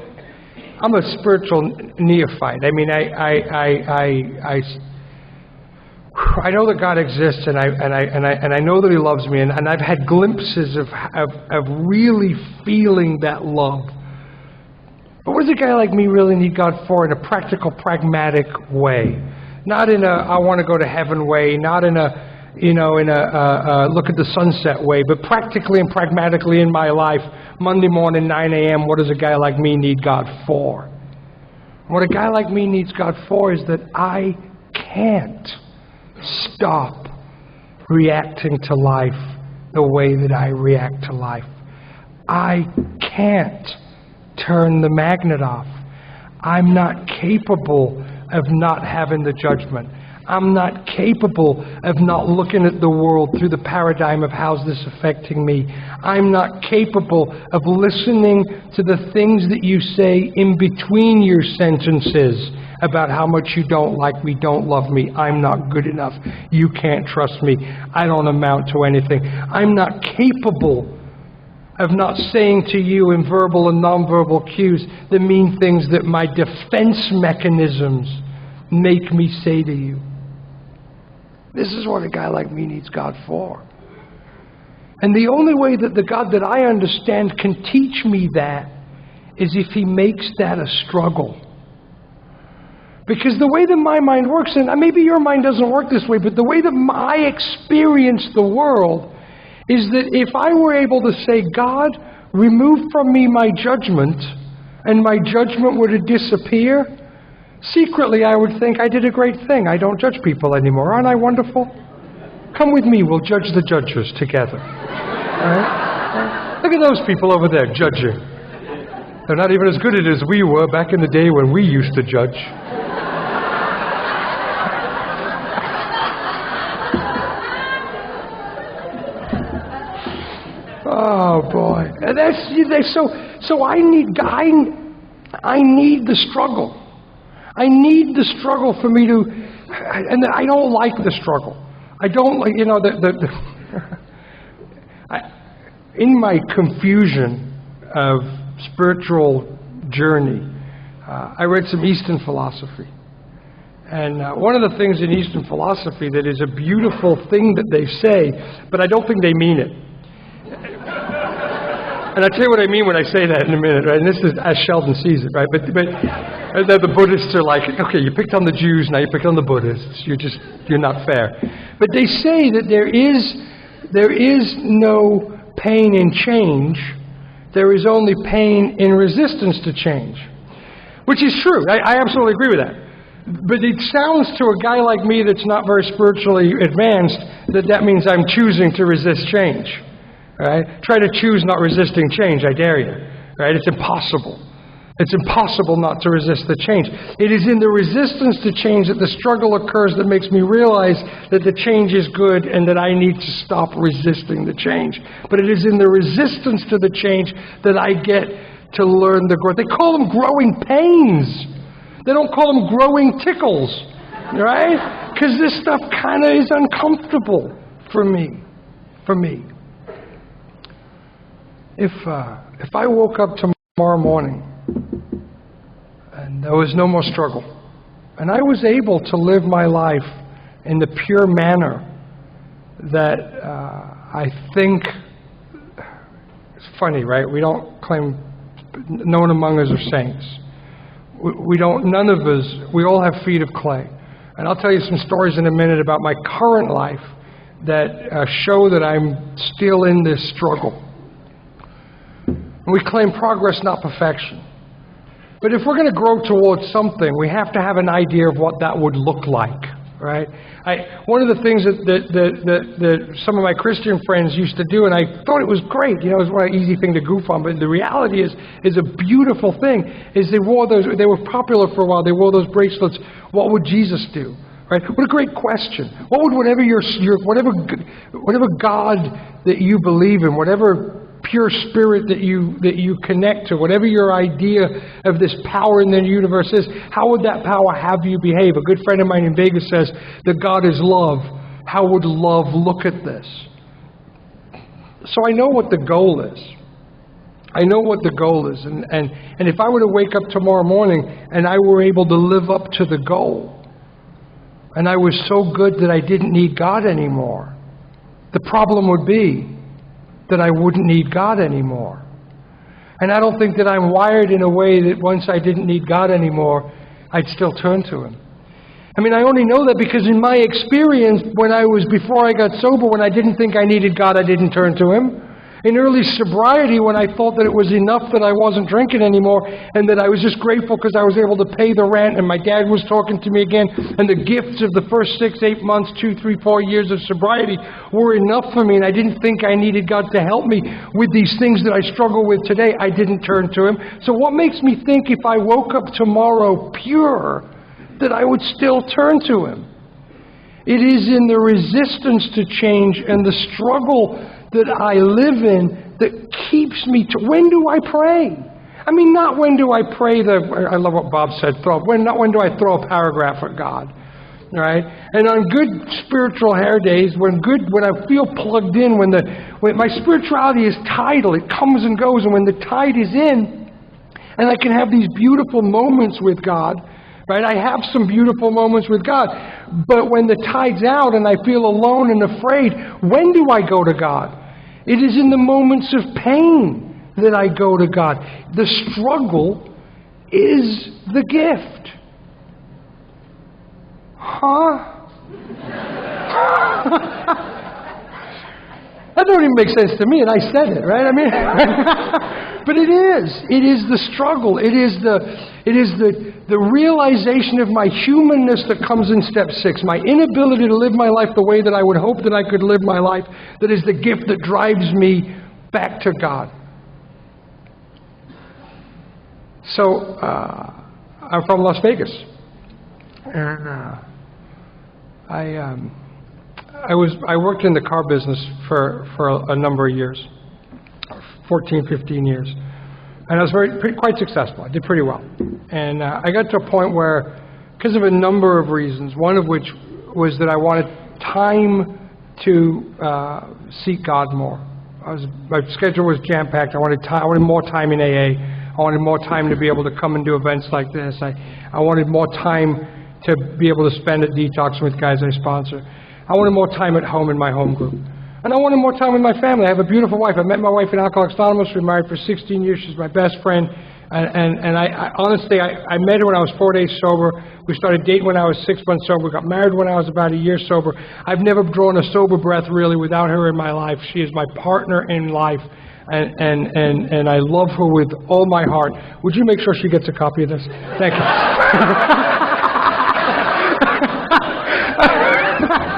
I'm a spiritual neophyte. I mean, I know that God exists, and I know that He loves me, and I've had glimpses of really feeling that love. But what does a guy like me really need God for in a practical, pragmatic way? Not in a I want to go to heaven way, not in a look at the sunset way, but practically and pragmatically in my life, Monday morning, 9 a.m., what does a guy like me need God for? What a guy like me needs God for is that I can't stop reacting to life the way that I react to life. I can't turn the magnet off. I'm not capable of not having the judgment. I'm not capable of not looking at the world through the paradigm of how's this affecting me. I'm not capable of listening to the things that you say in between your sentences about how much you don't like me, don't love me, I'm not good enough, you can't trust me, I don't amount to anything. I'm not capable of not saying to you in verbal and nonverbal cues the mean things that my defense mechanisms make me say to you. This is what a guy like me needs God for. And the only way that the God that I understand can teach me that is if He makes that a struggle. Because the way that my mind works, and maybe your mind doesn't work this way, but the way that I experience the world is that if I were able to say, God, remove from me my judgment, and my judgment were to disappear, secretly I would think I did a great thing. I don't judge people anymore. Aren't I wonderful? Come with me, we'll judge the judges together. Right? Look at those people over there judging. They're not even as good at it as we were back in the day when we used to judge. Oh boy, so I need the struggle. I need the struggle for me to, and I don't like the struggle. I don't like, in my confusion of spiritual journey, I read some Eastern philosophy. And one of the things in Eastern philosophy that is a beautiful thing that they say, but I don't think they mean it. And I'll tell you what I mean when I say that in a minute, right? And this is as Sheldon sees it, right? But the Buddhists are like, okay, you picked on the Jews, now you picked on the Buddhists. You're not fair. But they say that there is no pain in change. There is only pain in resistance to change. Which is true. I absolutely agree with that. But it sounds to a guy like me that's not very spiritually advanced that means I'm choosing to resist change. Right? Try to choose not resisting change, I dare you. right? It's impossible. It's impossible not to resist the change. It is in the resistance to change that the struggle occurs that makes me realize that the change is good and that I need to stop resisting the change. But it is in the resistance to the change that I get to learn the growth. They call them growing pains. They don't call them growing tickles, right? Because this stuff kind of is uncomfortable for me. If I woke up tomorrow morning and there was no more struggle, and I was able to live my life in the pure manner that I think, it's funny, right? We don't claim, no one among us are saints. We don't, none of us, we all have feet of clay. And I'll tell you some stories in a minute about my current life that show that I'm still in this struggle. And we claim progress, not perfection. But if we're going to grow towards something, we have to have an idea of what that would look like, right? One of the things that some of my Christian friends used to do, and I thought it was great, it was one easy thing to goof on, but the reality is a beautiful thing, is they were popular for a while, they wore those bracelets, what would Jesus do? Right? What a great question. What would whatever God that you believe in, whatever pure spirit that you connect to, whatever your idea of this power in the universe is, how would that power have you behave? A good friend of mine in Vegas says that God is love. How would love look at this? So I know what the goal is. I know what the goal is. And if I were to wake up tomorrow morning and I were able to live up to the goal, and I was so good that I didn't need God anymore, the problem would be that I wouldn't need God anymore. And I don't think that I'm wired in a way that once I didn't need God anymore, I'd still turn to Him. I mean, I only know that because in my experience, before I got sober, when I didn't think I needed God, I didn't turn to Him. In early sobriety, when I thought that it was enough that I wasn't drinking anymore and that I was just grateful because I was able to pay the rent and my dad was talking to me again, and the gifts of the first 6, 8 months, 2, 3, 4 years of sobriety were enough for me, and I didn't think I needed God to help me with these things that I struggle with today, I didn't turn to Him. So what makes me think if I woke up tomorrow pure that I would still turn to Him? It is in the resistance to change and the struggle that I live in that keeps me to, when do I pray? I mean, not when do I pray I love what Bob said, not when do I throw a paragraph at God, right? And on good spiritual hair days, when I feel plugged in, when my spirituality is tidal, it comes and goes, and when the tide is in, and I can have these beautiful moments with God, right? I have some beautiful moments with God, but when the tide's out and I feel alone and afraid, when do I go to God? It is in the moments of pain that I go to God. The struggle is the gift. Huh? That don't even make sense to me, and I said it, right? I mean, but it is the struggle. It is the realization of my humanness that comes in step 6. My inability to live my life the way that I would hope that I could live my life. That is the gift that drives me back to God. So I'm from Las Vegas, and I worked in the car business for a number of years, 14, 15 years. And I was quite successful. I did pretty well. And I got to a point where, because of a number of reasons, one of which was that I wanted time to seek God more. My schedule was jam-packed. I wanted more time in AA. I wanted more time to be able to come and do events like this. I wanted more time to be able to spend at Detox with guys I sponsor. I wanted more time at home in my home group. And I wanted more time with my family. I have a beautiful wife. I met my wife in Alcoholics Anonymous. We were married for 16 years. She's my best friend. And I honestly, I met her when I was 4 days sober. We started dating when I was 6 months sober. We got married when I was about a year sober. I've never drawn a sober breath really without her in my life. She is my partner in life. And I love her with all my heart. Would you make sure she gets a copy of this? Thank you.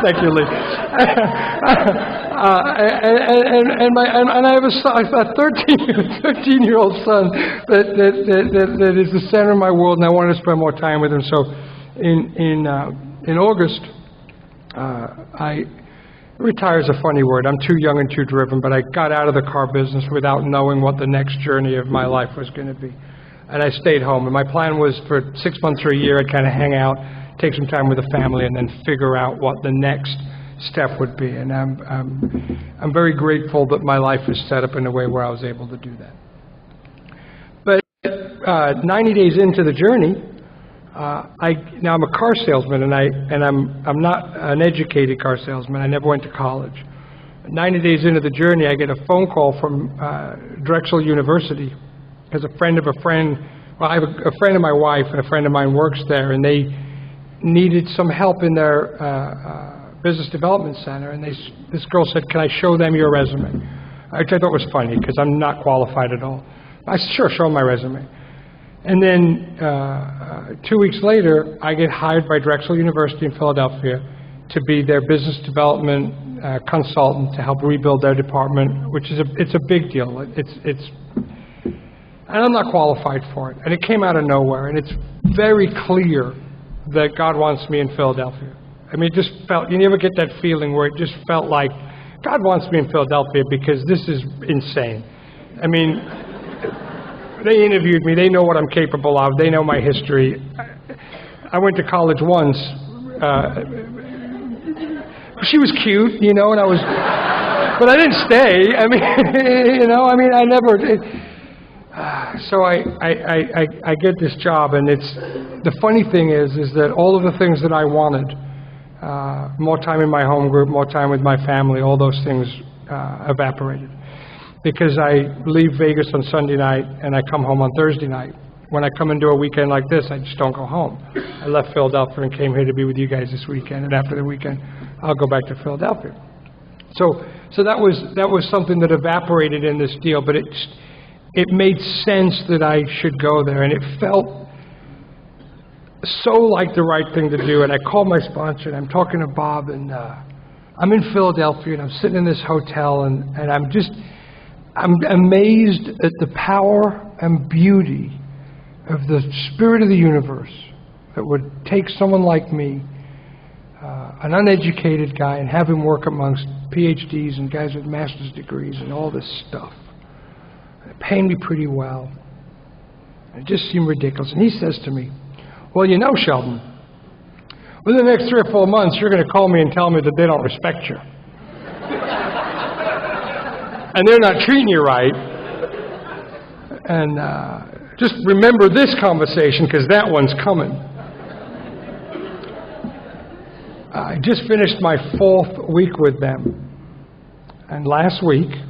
Thank you, Lee. And I have a 13-year-old son that is the center of my world, and I wanted to spend more time with him. So in August, retire is a funny word. I'm too young and too driven, but I got out of the car business without knowing what the next journey of my life was going to be. And I stayed home. And my plan was for 6 months or a year, I'd kind of hang out, take some time with the family, and then figure out what the next step would be. And I'm very grateful that my life is set up in a way where I was able to do that. But 90 days into the journey, now I'm a car salesman, and I'm not an educated car salesman. I never went to college. 90 days into the journey, I get a phone call from Drexel University, because a friend of a friend, well, I have a friend of my wife, and a friend of mine works there, and they needed some help in their business development center, and this girl said, "Can I show them your resume?" Which I thought was funny, because I'm not qualified at all. I said, "Sure, show them my resume." And then 2 weeks later, I get hired by Drexel University in Philadelphia to be their business development consultant to help rebuild their department, which is it's a big deal. And I'm not qualified for it. And it came out of nowhere. And it's very clear that God wants me in Philadelphia. I mean, it just felt, you ever get that feeling where it just felt like God wants me in Philadelphia because this is insane. I mean, they interviewed me. They know what I'm capable of. They know my history. I went to college once. She was cute, and I was, but I didn't stay. I mean, I never. So I get this job, and the funny thing is that all of the things that I wanted, more time in my home group, more time with my family, all those things evaporated. Because I leave Vegas on Sunday night and I come home on Thursday night. When I come into a weekend like this, I just don't go home. I left Philadelphia and came here to be with you guys this weekend, and after the weekend, I'll go back to Philadelphia. So that was something that evaporated in this deal, but it made sense that I should go there, and it felt so like the right thing to do. And I called my sponsor, and I'm talking to Bob, and I'm in Philadelphia, and I'm sitting in this hotel, and I'm amazed at the power and beauty of the spirit of the universe that would take someone like me, an uneducated guy, and have him work amongst PhDs and guys with master's degrees and all this stuff. It paid me pretty well. It just seemed ridiculous. And he says to me, "Well, Sheldon, within the next 3 or 4 months, you're going to call me and tell me that they don't respect you. And they're not treating you right. And just remember this conversation, because that one's coming." I just finished my 4th week with them. And last week,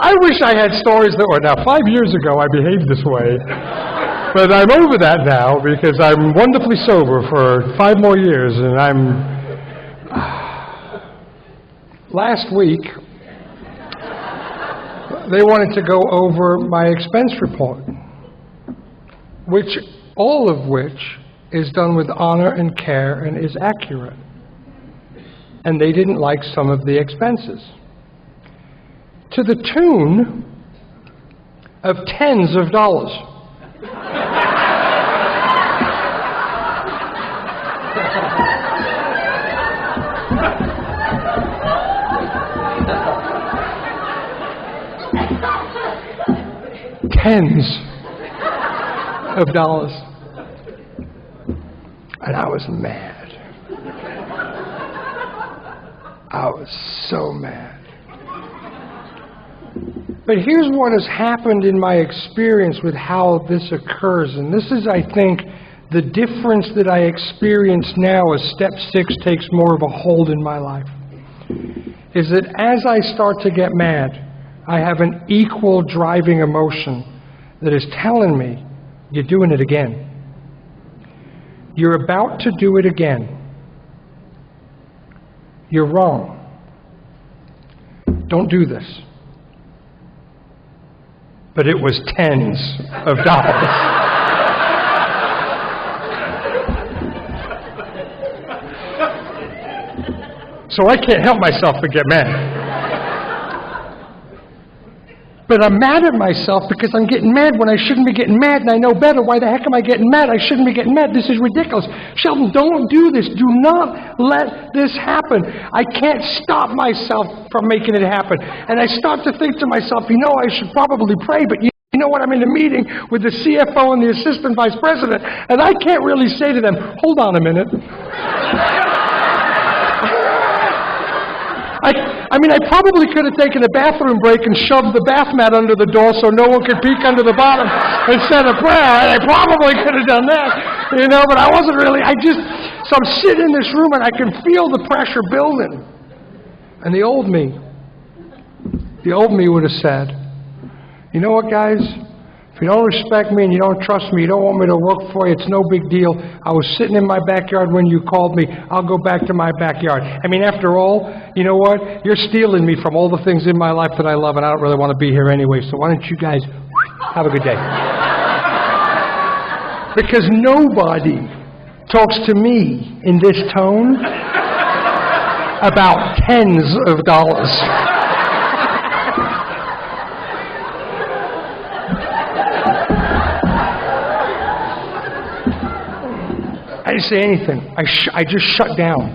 I wish I had stories that were, now 5 years ago I behaved this way, but I'm over that now because I'm wonderfully sober for 5 more years, and last week, they wanted to go over my expense report, all of which is done with honor and care and is accurate. And they didn't like some of the expenses, to the tune of tens of dollars. Tens of dollars. And I was mad. I was so mad. But here's what has happened in my experience with how this occurs. And this is, I think, the difference that I experience now as step 6 takes more of a hold in my life. Is that as I start to get mad, I have an equal driving emotion that is telling me, you're doing it again. You're about to do it again. You're wrong. Don't do this. But it was tens of dollars. So I can't help myself but get mad. But I'm mad at myself because I'm getting mad when I shouldn't be getting mad, and I know better. Why the heck am I getting mad? I shouldn't be getting mad. This is ridiculous. Sheldon, don't do this. Do not let this happen. I can't stop myself from making it happen. And I start to think to myself, I should probably pray, but you know what? I'm in a meeting with the CFO and the assistant vice president, and I can't really say to them, hold on a minute. I probably could have taken a bathroom break and shoved the bath mat under the door so no one could peek under the bottom and said a prayer. I probably could have done that, but I wasn't really. So I'm sitting in this room and I can feel the pressure building. And the old me would have said, you know what, guys? If you don't respect me and you don't trust me, you don't want me to work for you, it's no big deal. I was sitting in my backyard when you called me. I'll go back to my backyard. After all, you know what? You're stealing me from all the things in my life that I love, and I don't really want to be here anyway. So why don't you guys have a good day? Because nobody talks to me in this tone about tens of dollars. I didn't say anything. I just shut down.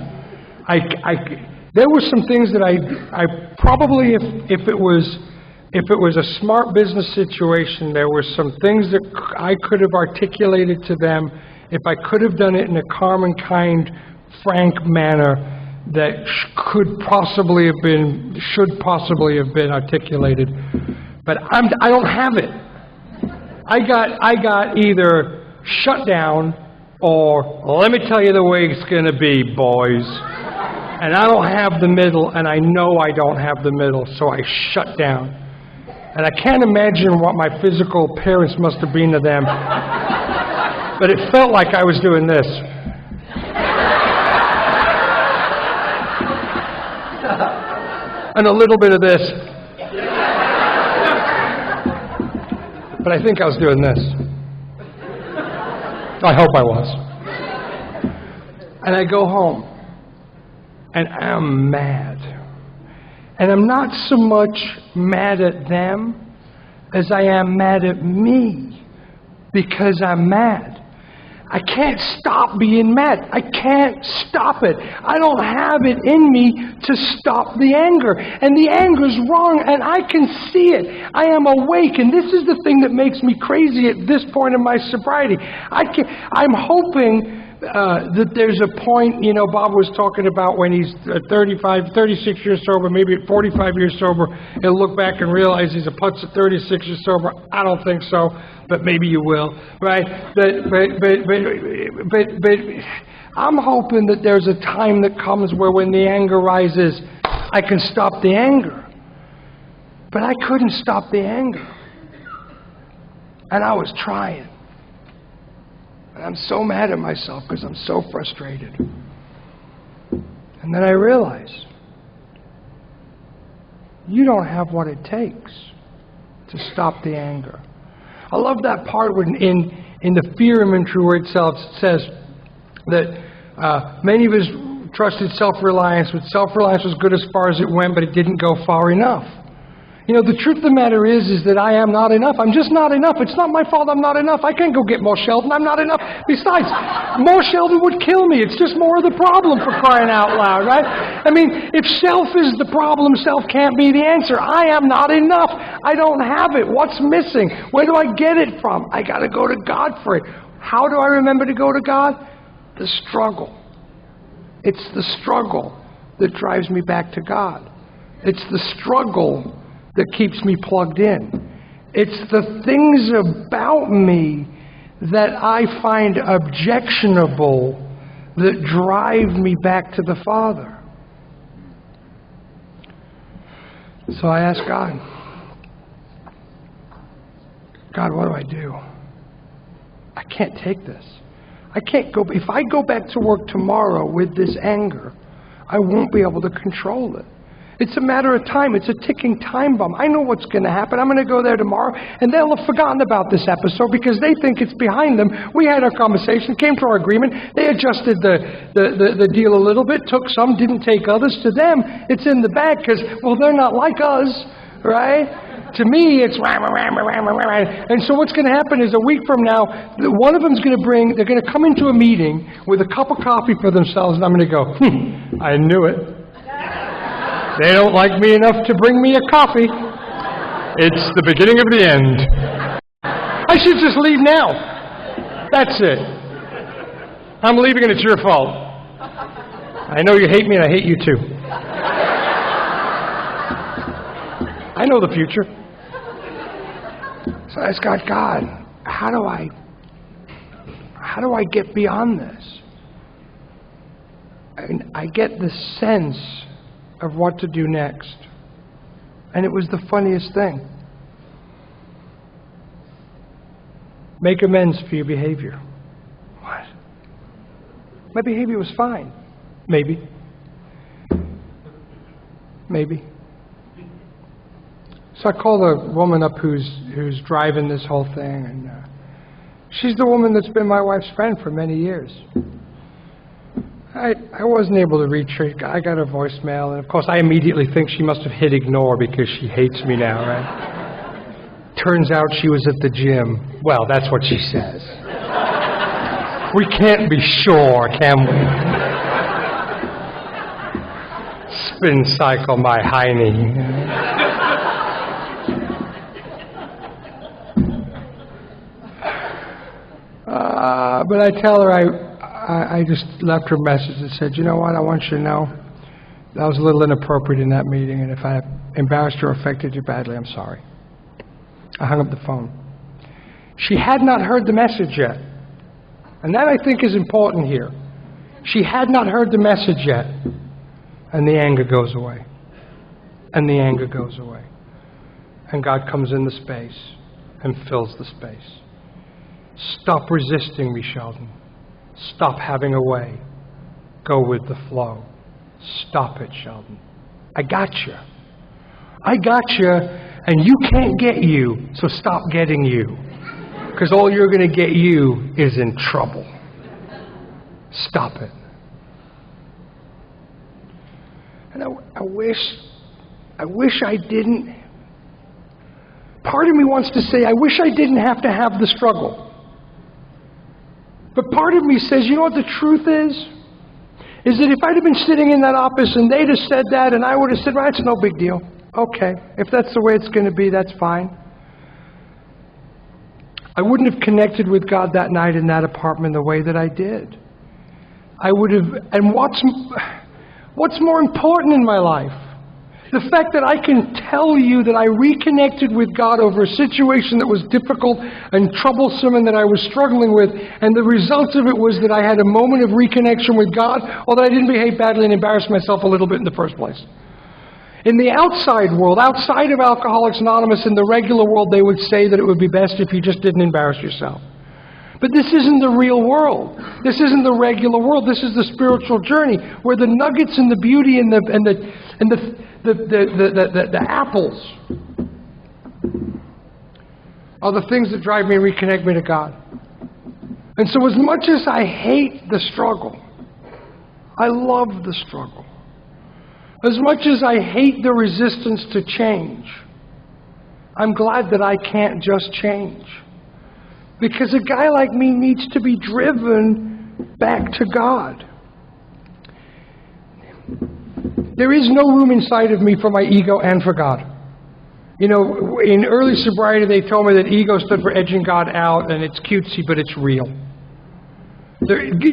There were some things that I probably, if it was a smart business situation, there were some things that I could have articulated to them. If I could have done it in a calm and kind, frank manner, that should possibly have been articulated. But I don't have it. I got either shut down, or let me tell you the way it's going to be, boys. And I don't have the middle, and I know I don't have the middle, so I shut down. And I can't imagine what my physical appearance must have been to them, but it felt like I was doing this. And a little bit of this. But I think I was doing this. I hope I was. And I go home, and I'm mad. And I'm not so much mad at them as I am mad at me, because I'm mad. I can't stop being mad. I can't stop it. I don't have it in me to stop the anger. And the anger's wrong, and I can see it. I am awake, and this is the thing that makes me crazy at this point in my sobriety. I'm hoping that there's a point, Bob was talking about when he's 36 years sober, maybe at 45 years sober, he'll look back and realize he's a putz at 36 years sober. I don't think so, but maybe you will, right? But I'm hoping that there's a time that comes where when the anger rises, I can stop the anger. But I couldn't stop the anger. And I was trying. And I'm so mad at myself because I'm so frustrated. And then I realized, you don't have what it takes to stop the anger. I love that part when in the fear inventory where it says that many of us trusted self-reliance, but self-reliance was good as far as it went, but it didn't go far enough. The truth of the matter is that I am not enough. I'm just not enough. It's not my fault I'm not enough. I can't go get more Sheldon. I'm not enough. Besides, more Sheldon would kill me. It's just more of the problem, for crying out loud, right? If self is the problem, self can't be the answer. I am not enough. I don't have it. What's missing? Where do I get it from? I got to go to God for it. How do I remember to go to God? The struggle. It's the struggle that drives me back to God. It's the struggle that keeps me plugged in. It's the things about me that I find objectionable that drive me back to the Father. So I asked God, what do I do? I can't take this. I can't go. If I go back to work tomorrow with this anger, I won't be able to control it. It's a matter of time. It's a ticking time bomb. I know what's going to happen. I'm going to go there tomorrow, and they'll have forgotten about this episode because they think it's behind them. We had our conversation, came to our agreement. They adjusted the deal a little bit, took some, didn't take others. To them, it's in the bag because, well, they're not like us, right? To me, it's rah, rah, rah, rah, rah, rah. And so what's going to happen is a week from now, one of them's going to they're going to come into a meeting with a cup of coffee for themselves, and I'm going to go, I knew it. They don't like me enough to bring me a coffee. It's the beginning of the end. I should just leave now. That's it. I'm leaving and it's your fault. I know you hate me and I hate you too. I know the future. So I asked God, how do I get beyond this? And I get the sense of what to do next. And it was the funniest thing. Make amends for your behavior. What? My behavior was fine. Maybe. Maybe. So I called a woman up who's driving this whole thing, and she's the woman that's been my wife's friend for many years. I wasn't able to reach her. I got her voicemail, and of course I immediately think she must have hit ignore because she hates me now, right? Turns out she was at the gym. Well, that's what she says. We can't be sure, can we? Spin cycle my hiney. But I tell her I just left her a message that said, you know what, I want you to know that was a little inappropriate in that meeting, and if I embarrassed you or affected you badly, I'm sorry. I hung up the phone. She had not heard the message yet. And that, I think, is important here. She had not heard the message yet. And the anger goes away. And the anger goes away. And God comes in the space and fills the space. Stop resisting me, Sheldon. Stop having a way. Go with the flow. Stop it, Sheldon. I got you. I got you, and you can't get you, so stop getting you. Because all you're going to get you is in trouble. Stop it. And I wish I didn't. Part of me wants to say, I wish I didn't have to have the struggle. But part of me says, you know what the truth is? Is that if I'd have been sitting in that office and they'd have said that and I would have said, well, it's no big deal. Okay, if that's the way it's going to be, that's fine. I wouldn't have connected with God that night in that apartment the way that I did. I would have, and what's more important in my life? The fact that I can tell you that I reconnected with God over a situation that was difficult and troublesome and that I was struggling with, and the result of it was that I had a moment of reconnection with God, or that I didn't behave badly and embarrass myself a little bit in the first place. In the outside world, outside of Alcoholics Anonymous, in the regular world, they would say that it would be best if you just didn't embarrass yourself. But this isn't the real world. This isn't the regular world. This is the spiritual journey where the nuggets and the beauty and the apples are the things that drive me and reconnect me to God. And so as much as I hate the struggle, I love the struggle. As much as I hate the resistance to change, I'm glad that I can't just change. Because a guy like me needs to be driven back to God. There is no room inside of me for my ego and for God. You know, in early sobriety, they told me that ego stood for edging God out, and it's cutesy, but it's real.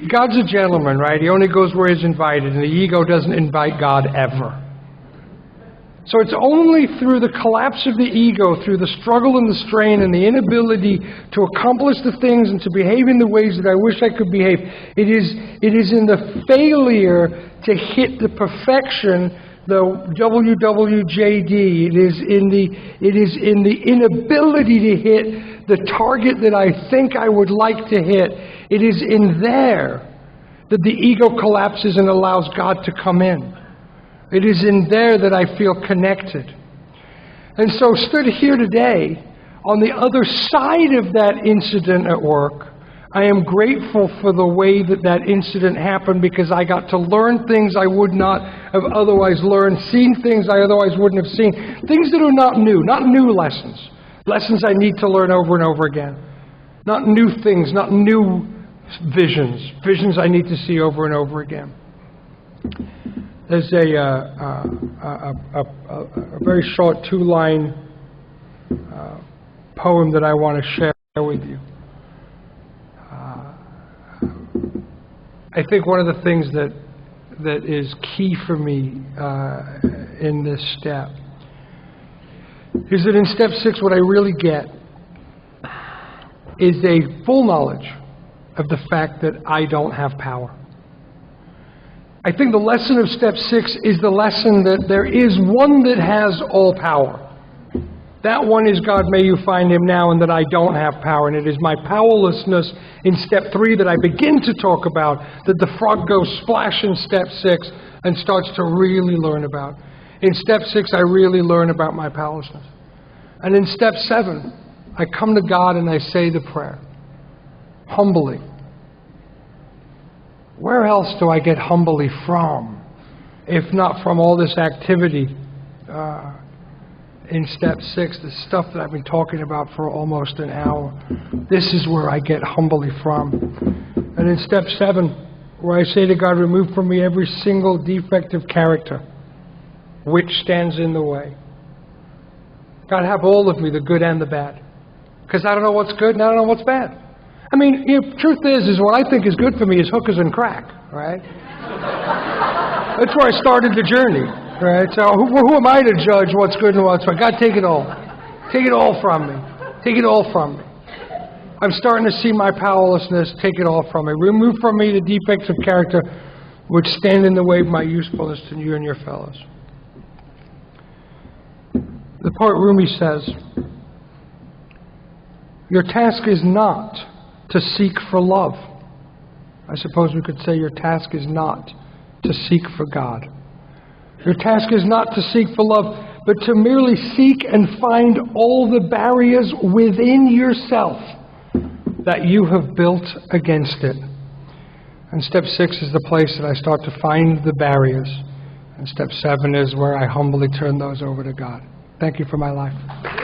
God's a gentleman, right? He only goes where he's invited, and the ego doesn't invite God ever. So it's only through the collapse of the ego, through the struggle and the strain and the inability to accomplish the things and to behave in the ways that I wish I could behave. It is in the failure to hit the perfection, the WWJD. It is in the inability to hit the target that I think I would like to hit. It is in there that the ego collapses and allows God to come in. It is in there that I feel connected. And so stood here today, on the other side of that incident at work, I am grateful for the way that that incident happened, because I got to learn things I would not have otherwise learned, seen things I otherwise wouldn't have seen, things that are not new lessons, lessons I need to learn over and over again, not new things, not new visions I need to see over and over again. There's a very short 2-line poem that I want to share with you. I think one of the things that is key for me in this step is that in step 6, what I really get is a full knowledge of the fact that I don't have power. I think the lesson of step 6 is the lesson that there is one that has all power. That one is God, may you find him now, and that I don't have power. And it is my powerlessness in step 3 that I begin to talk about, that the frog goes splash in step 6 and starts to really learn about. In step 6, I really learn about my powerlessness. And in step 7, I come to God and I say the prayer, humbly. Where else do I get humbly from, if not from all this activity in step 6, the stuff that I've been talking about for almost an hour? This is where I get humbly from. And in step 7, where I say to God, remove from me every single defective character which stands in the way. God, have all of me, the good and the bad. Because I don't know what's good and I don't know what's bad. I mean, truth is what I think is good for me is hookers and crack, right? That's where I started the journey, right? So who am I to judge what's good and what's bad? God, take it all. Take it all from me. Take it all from me. I'm starting to see my powerlessness. Take it all from me. Remove from me the defects of character which stand in the way of my usefulness to you and your fellows. The poet Rumi says, your task is not to seek for love. I suppose we could say your task is not to seek for God. Your task is not to seek for love, but to merely seek and find all the barriers within yourself that you have built against it. And step 6 is the place that I start to find the barriers. And step 7 is where I humbly turn those over to God. Thank you for my life.